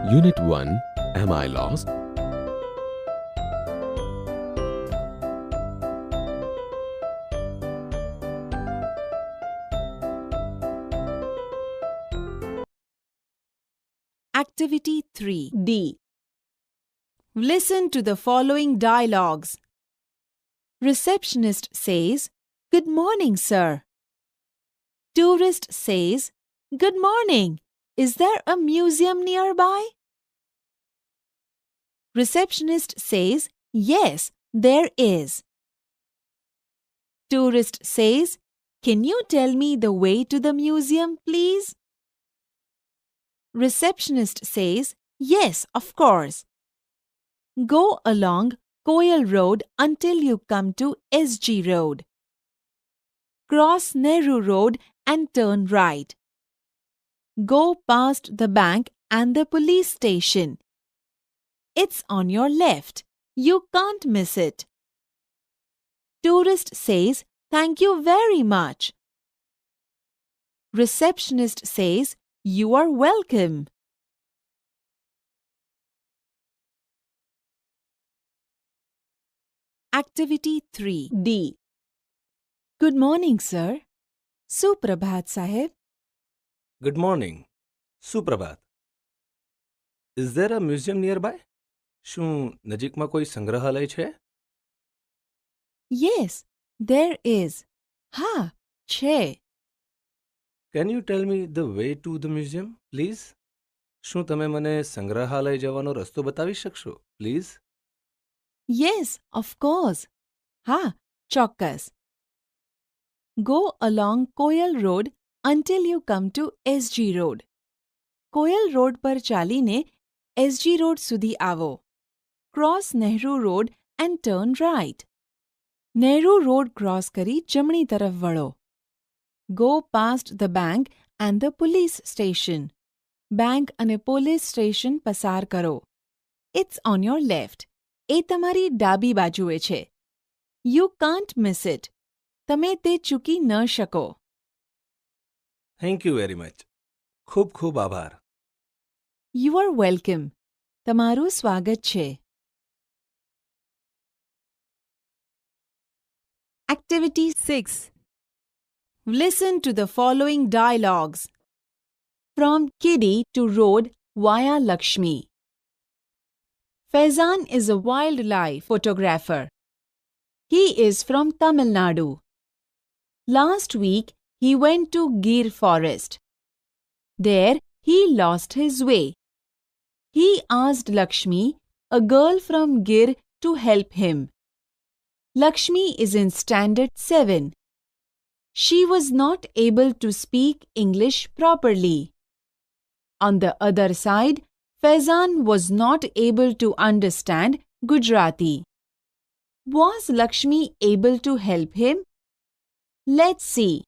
Unit 1 Am I Lost? Activity 3D. Listen to the following dialogues. Receptionist says, "Good morning, sir." Tourist says, "Good morning. Is there a museum nearby?" Receptionist says, "Yes, there is." Tourist says, "Can you tell me the way to the museum, please?" Receptionist says, "Yes, of course. Go along Koyal Road until you come to SG Road. Cross Nehru Road and turn right. Go past the bank and the police station. It's on your left. You can't miss it." Tourist says, "Thank you very much." Receptionist says, "You are welcome." Activity 3D. Good morning, sir. Suprabhat, Sahib. Good morning. સુપ્રભાત. Is there a museum nearby? શું નજીકમાં કોઈ સંગ્રહાલય છે? Yes, there is. Ha, che. Can you tell me the way to the museum, please? શું તમે મને સંગ્રહાલય જવાનો રસ્તો બતાવી શકશો, please? Yes, of course. Ha, ચોક્કસ. Go along Koyal Road until you come to SG Road. Koyal road પર ચાલીને SG Road સુધી આવો. Cross Nehru Road and turn right. Nehru road cross કરી જમણી તરફ વળો. Go past the bank and the police station. Bank અને police station પસાર કરો. It's on your left. એ તમારી ડાબી બાજુએ છે. You can't miss it. તમે તે ચૂકી ન શકો. Thank you very much. ખૂબ ખૂબ આભાર. You are welcome. તમારું સ્વાગત છે. Activity 6. Listen to the following dialogues. From kiddie to road via Lakshmi. Faizan is a wildlife photographer. He is from Tamil Nadu. Last week, he went to Gir forest. There, he lost his way. He asked Lakshmi, a girl from Gir, to help him. Lakshmi is in Standard 7. She was not able to speak English properly. On the other side, Faizan was not able to understand Gujarati. Was Lakshmi able to help him? Let's see.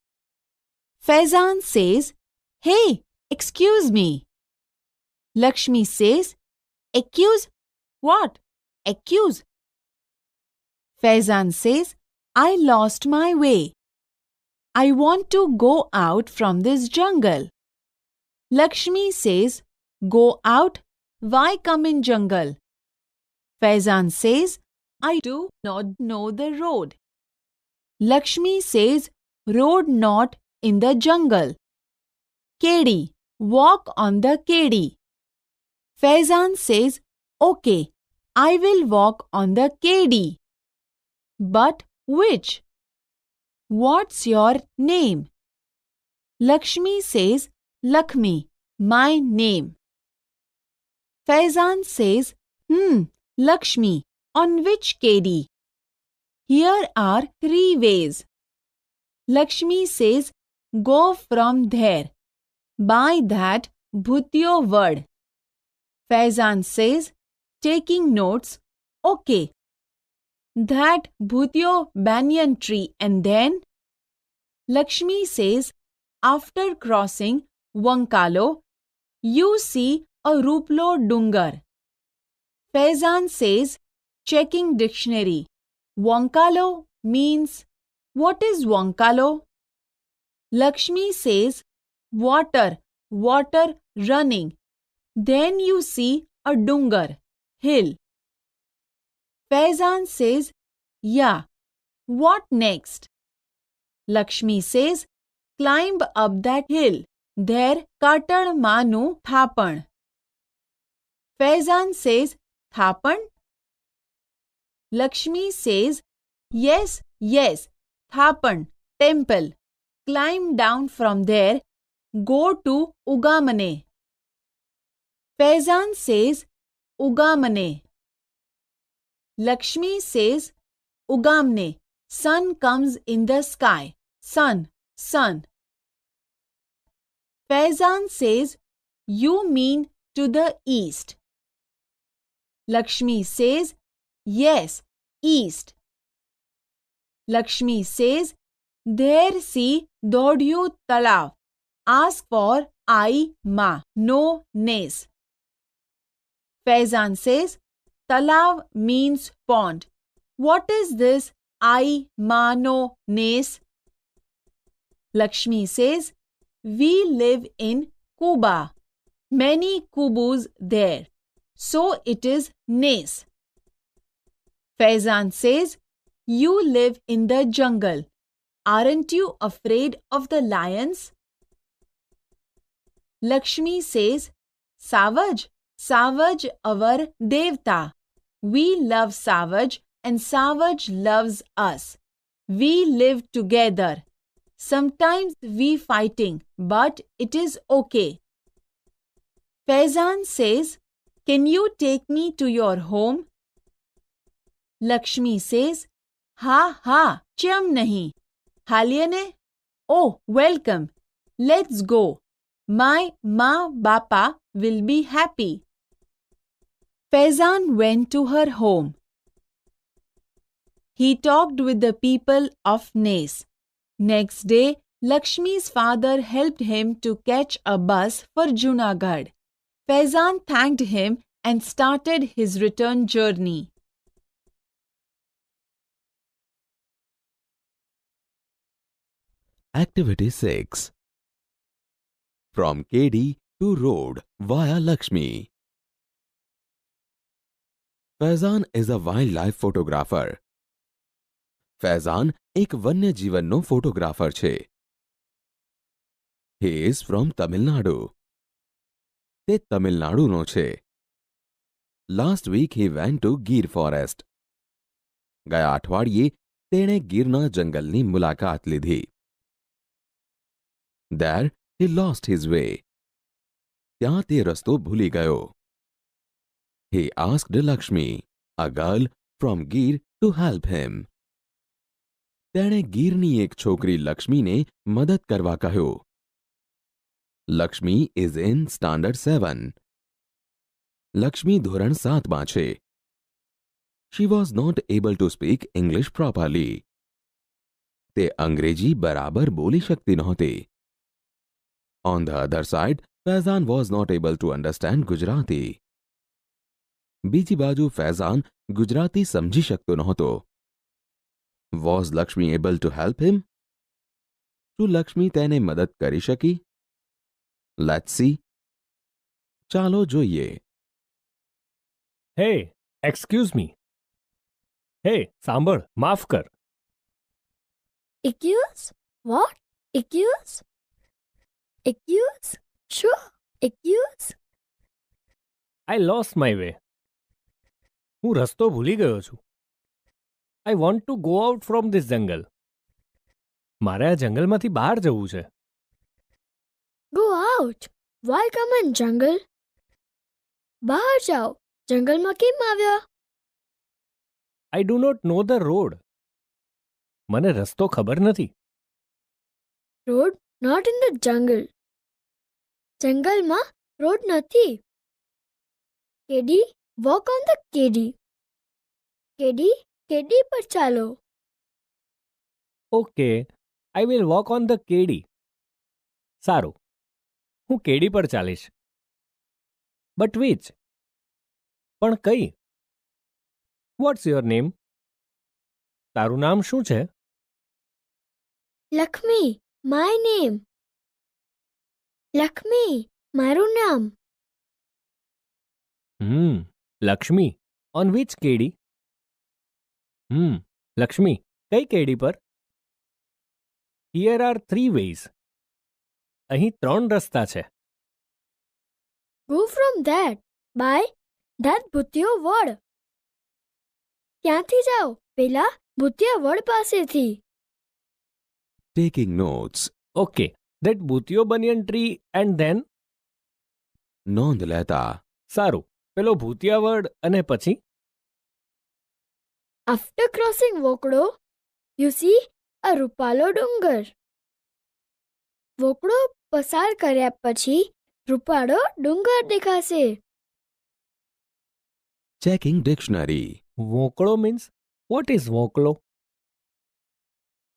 Faizan says, "Hey, excuse me." Lakshmi says, "Accuse? What? Accuse?" Faizan says, "I lost my way. I want to go out from this jungle." Lakshmi says, "Go out? Why come in jungle?" Faizan says, "I do not know the road." Lakshmi says, "Road not in the jungle. Kedi, walk on the kedi." Faizan says, "Okay, I will walk on the kedi." But which? What's your name? Lakshmi says, "Lakshmi, my name." Faizan says, Lakshmi, on which kedi? Here are 3 ways. Lakshmi says, "Go from there. By that Bhutyo word." Faizan says, taking notes, "Okay. That Bhutyo banyan tree and then?" Lakshmi says, "After crossing Wankalo, you see a Ruplo Dungar." Faizan says, checking dictionary, Wankalo means, what is Wankalo? Lakshmi says, water running Then you see a dungar, hill. Faizan says, yeah, what next? Lakshmi says, climb up that hill. There Katal Manu Thapan. Faizan says, Thapan? Lakshmi says, yes, yes, Thapan, temple. Climb down from there, go to Ugamane. Faizan says, Ugamane. Lakshmi says, Ugamne, sun comes in the sky. Sun, sun. Faizan says, you mean to the east. Lakshmi says, yes, east. Lakshmi says, there see Dodyu Talav. Ask for I Ma, no Nes. Faizan says, Talav means pond. What is this I Ma no Nes? Lakshmi says, we live in Kuba. Many kubus there. So it is Nes. Faizan says, you live in the jungle. Aren't you afraid of the lions? Lakshmi says, Savaj, Savaj our Devta. We love Savaj and Savaj loves us. We live together. Sometimes we fighting, but it is okay. Faizan says, can you take me to your home? Lakshmi says, ha ha, cham nahi. Halyane? Oh, welcome. Let's go. My Ma Bapa will be happy. Faizan went to her home. He talked with the people of Nes. Next day, Lakshmi's father helped him to catch a bus for Junagadh. Faizan thanked him and started his return journey. Activity 6. From KD to road via Lakshmi. Faizan is a wildlife photographer. Faizan એક વન્ય જીવનનો photographer છે. He is from Tamil Nadu. તે તમિલનાડુનો છે. Last week he went to Gir forest. ગયા અઠવાડિયે તેણે ગીરના જંગલની મુલાકાત લીધી. There he lost his way. ત્યાં તે રસ્તો ભૂલી ગયો. He asked Lakshmi, a girl from Gir, to help him. તેણે ગીરની એક છોકરી લક્ષ્મીને મદદ કરવા કહ્યું. Lakshmi is in standard 7. Lakshmi ધોરણ 7માં છે. She was not able to speak English properly. તે અંગ્રેજી બરાબર બોલી શકતી નહોતી. On the other side, Faizan was not able to understand Gujarati. બીજી બાજુ ફૈઝાન ગુજરાતી સમજી શકતો નહોતો. Was Lakshmi able to help him? શું લક્ષ્મી તેને મદદ કરી શકી? Let's see. ચાલો જોઈએ. Hey, excuse me. Hey, સાંભળ, માફ કર. Excuse? What? Excuse? Excuse? Sure. Excuse? I lost my way. હું રસ્તો ભૂલી ગયો છું. I want to go out from this jungle. મારે આ જંગલમાંથી બહાર જવું છે. Go out. Why come in jungle? બહાર જાઓ. જંગલમાં કેમ આવ્યા? I do not know the road. મને રસ્તો ખબર નથી. Road not in the jungle. જંગલમાં road નથી. કેડી walk on the કેડી. કેડી કેડી પર ચાલો. Okay, I will walk on the કેડી. સારું, હું કેડી પર ચાલીશ. But which? પણ કઈ? What's your name? તારું નામ શું છે? Lakshmi my name. લક્ષ્મી મારું નામ. Lakshmi on which kedi? લક્ષ્મી કઈ કેડી પર? Here are 3 ways. અહીં 3 રસ્તા છે. Go from that by that ભૂતિયો વડ. ત્યાંથી જાઓ પેલા ભૂતિયા વડ પાસેથી. taking notes, okay, that bhutiyo banyan tree and then? નોંધ લેતા, સારું, પેલો ભૂતિયા વડ અને પછી? After crossing વોકડો you see a રૂપાલો ડુંગર. વોકડો પસાર કર્યા પછી રૂપાળો ડુંગર દેખાશે. checking dictionary, vokalo means what is vokalo?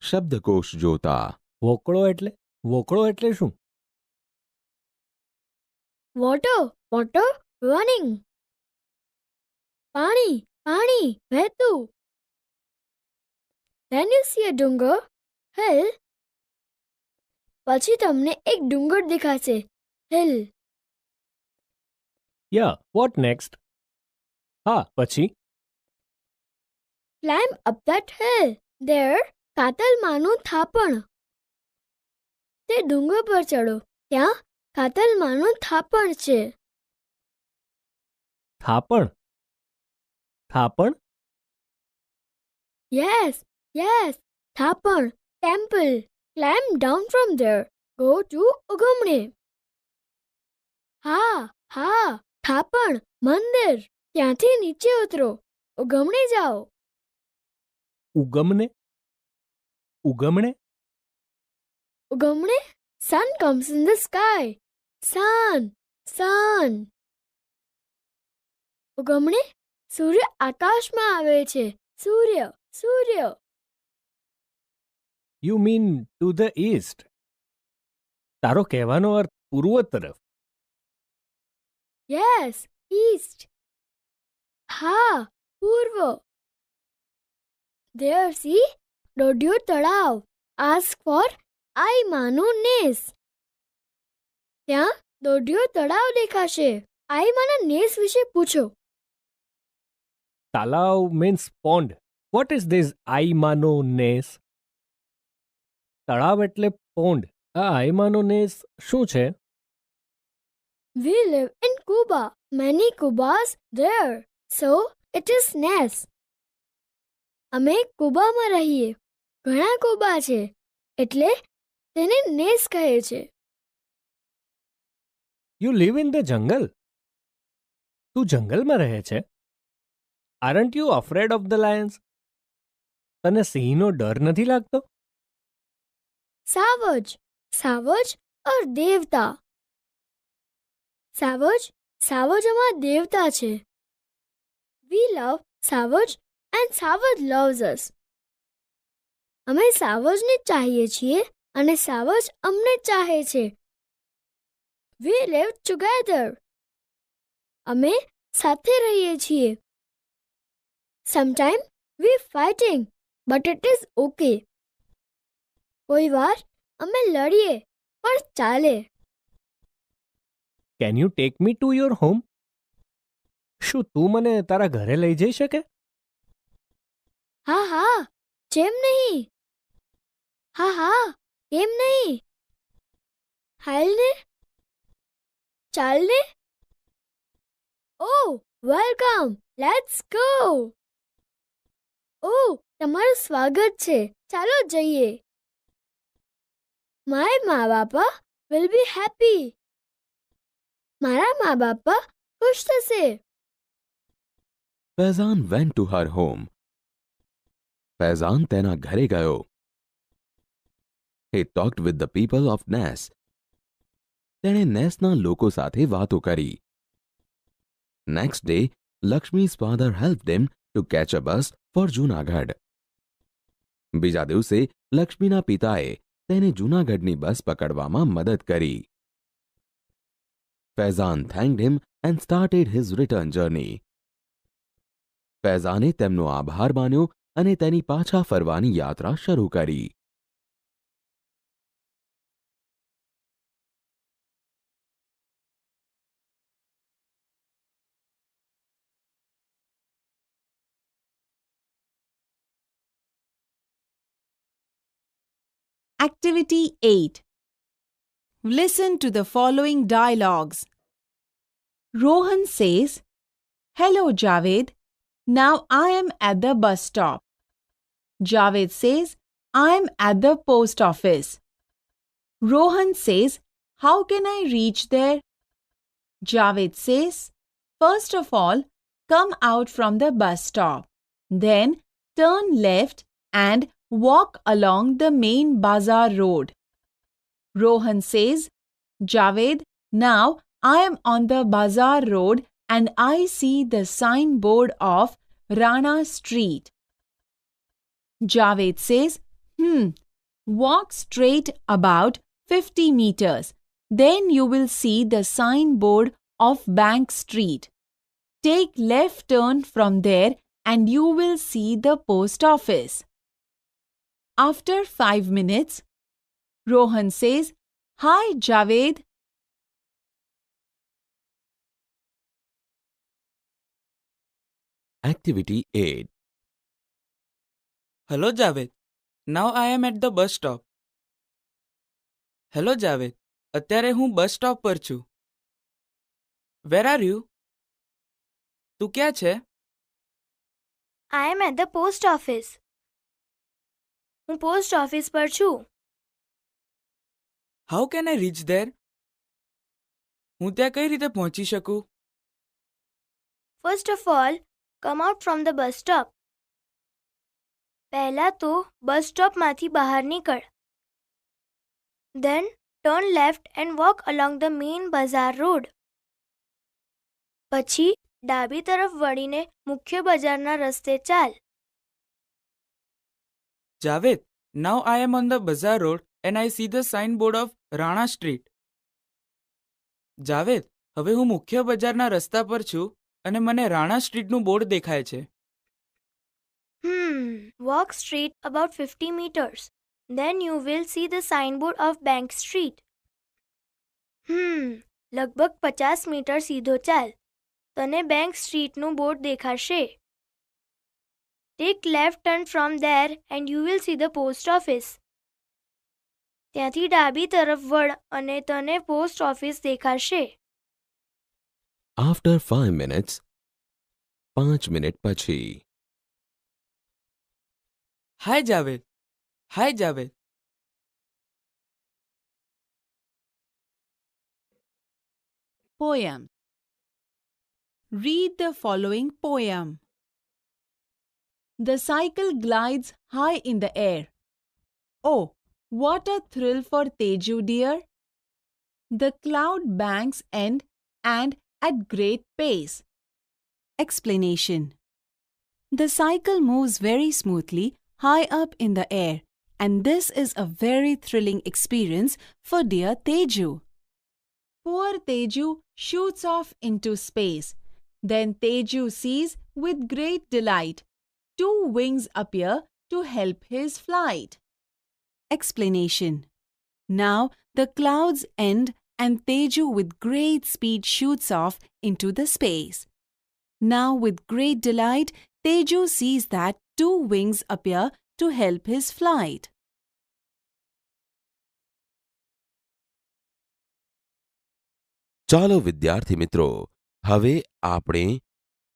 શબ્દકોશ જોતા, વોકળો એટલે શું? Water running. પાણી વહેતું. Then you see a ડુંગર hill. પછી તમને એક ડુંગર દેખાશે hill. યા, વોટ નેક્સ્ટ? હા, પછી? Climb up that hill. There કાતલમાનું થાપણ. તે ડુંગર પર ચડો, ત્યાં કાતલમાનું થાપણ છે. થાપણ? Yes, થાપણ. Temple. Climb down from there. Go to ઉગમણે. હા, થાપણ મંદિર. ત્યાંથી નીચે ઉતરો, ઉગમણે જાઓ. ઉગમણે? ઉગમણે sun comes in the sky. sun. ઉગમણે સૂર્ય આકાશમાં આવે છે. સૂર્ય. You mean to the east. તારો કહેવાનો અર્થ પૂર્વ તરફ. Yes, east. હા, પૂર્વ. There see દોઢિયો તળાવ. Ask for આઈમાનું નેસ. ત્યાં દોઢિયો તળાવ દેખાશે. આઈમાના નેસ વિશે પૂછો. Talav means pond. What is this આઈમાનો નેસ? તળાવ એટલે પોન્ડ. આ આઈમાનો નેસ શું છે? We live in Cuba. Many Cubas there. So it is Nes. અમે કુબામાં રહીએ. ઘણા કુબા છે, એટલે તેને નેસ કહે છે. You live in the jungle. તું જંગલમાં રહે છે? Aren't you afraid of the Lions? તને સિંહનો ડર નથી લાગતો? સાવજ ઓર દેવતા. સાવજમાં દેવતા છે. We love Savaj and Savaj loves us. અમે સાવજને ચાહીએ છીએ અને સાવજ અમને ચાહે છે. We live together. અમે સાથે રહીએ છીએ. Sometimes we fighting, but it is okay. કોઈ વાર અમે લડીએ, પણ ચાલે. Can you take me to your home? શું તું મને તારા ઘરે લઈ જઈ શકે? હા, કેમ નહીં? હા, કેમ નહીં? હાલ ને, ચાલ ને. Oh, welcome. Let's go. તમારું સ્વાગત છે. ચાલો જઈએ. My મા બાપા will be happy. મારા મા બાપા ખુશ થશે. Faizan went to her home. Faizan તેના ઘરે ગયો. He talked with the people of Nes. તેણે નેસના લોકો સાથે વાતો કરી. Next day, Lakshmi's father helped him to catch a bus for Junagadh. બીજા દિવસે લક્ષ્મીના પિતાએ તેને જૂનાગઢની બસ પકડવામાં મદદ કરી. Faizan thanked him and started his return journey. Faizane તેમનો આભાર માન્યો અને તેની પાછા ફરવાની યાત્રા શરૂ કરી. Activity 8. Listen to the following dialogues. Rohan says, "Hello, Javed. Now I am at the bus stop." Javed says, "I am at the post office." Rohan says, "How can I reach there?" Javed says, "First of all, come out from the bus stop. Then turn left and walk along the main bazaar road." Rohan says, "Javed, now I am on the bazaar road and I see the signboard of Rana Street." Javed says, Walk straight about 50 meters. Then you will see the signboard of Bank Street. Take left turn from there and you will see the post office." After 5 minutes, Rohan says, "Hi, Javed." Activity 8. Hello, Javed. Now I am at the bus stop. Hello, Javed. અત્યારે હું bus stop પર છું. Where are you? તું ક્યાં છે? I am at the post office. હું post office પર છું. How can I reach there? હું ત્યાં કઈ રીતે પહોંચી શકું? First of all, come out from the bus stop. પહેલા તો બસ સ્ટોપમાંથી બહાર નીકળ. Then turn left and walk along the main bazaar road. પછી ડાબી તરફ વળીને મુખ્ય બજારના રસ્તે ચાલ. Javed, now I am on the bazaar road and I see the signboard of Rana Street. Javed, હવે હું મુખ્ય બજારના રસ્તા પર છું અને મને રાણા સ્ટ્રીટનું બોર્ડ દેખાય છે. Walk straight about 50 meters. Then you will see the signboard of Bank Street. લગભગ 50 મીટર સીધો ચાલ. તને બેંક સ્ટ્રીટનું બોર્ડ દેખાશે. Take left turn from there and you will see the post office. ત્યાંથી ડાબી તરફ વળ અને તને પોસ્ટ ઓફિસ દેખાશે. After 5 minutes, 5 મિનિટ પછી. Hi, Javed. Hi, Javed. Poem. Read the following poem. The cycle glides high in the air. Oh, what a thrill for Teju dear! The cloud banks end and at great pace. Explanation. The cycle moves very smoothly high up in the air, and this is a very thrilling experience for dear Teju. Poor Teju shoots off into space. Then Teju sees with great delight 2 wings appear to help his flight. Explanation. Now the clouds end and Teju with great speed shoots off into the space. Now with great delight, Teju sees that 2 wings appear to help his flight. ચાલો વિદ્યાર્થી મિત્રો, હવે આપણે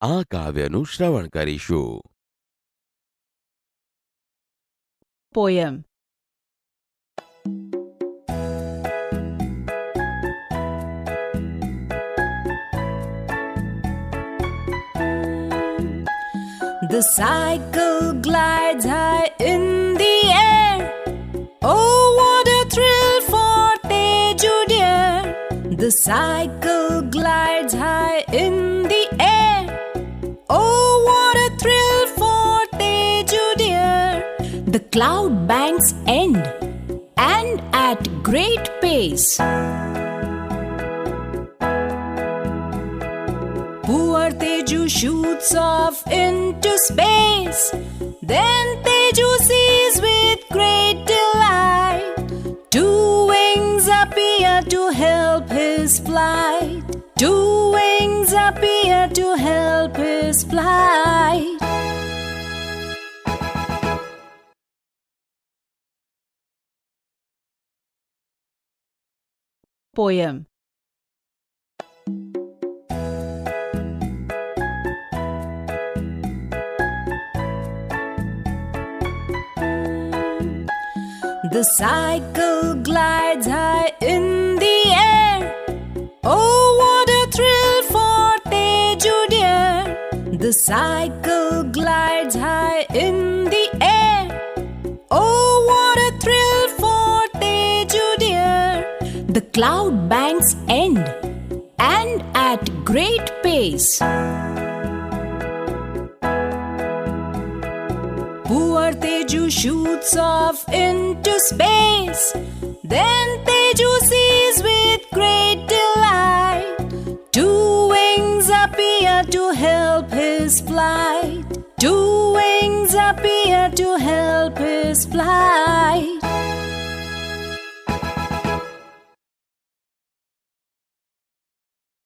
આ કાવ્યનું શ્રવણ કરીશું. Poem. The cycle glides high in the air. Oh, what a thrill for Teju dear! The cycle glides high in the air. Oh, what a thrill for Teju dear! The cloud banks end and at great pace. Poor Teju shoots off into space. Then Teju sees with great delight 2 wings appear to help his flight. 2 wings appear to help his flight. poem. The cycle glides high in the air. Oh, what a thrill for Teju dear. The cycle glides high in the air. Oh, what a thrill for Teju dear. The cloud banks end, and at great pace. Poor Teju shoots off into space. Then Teju sees with great delight two wings appear to help his flight. Two wings appear to help his flight.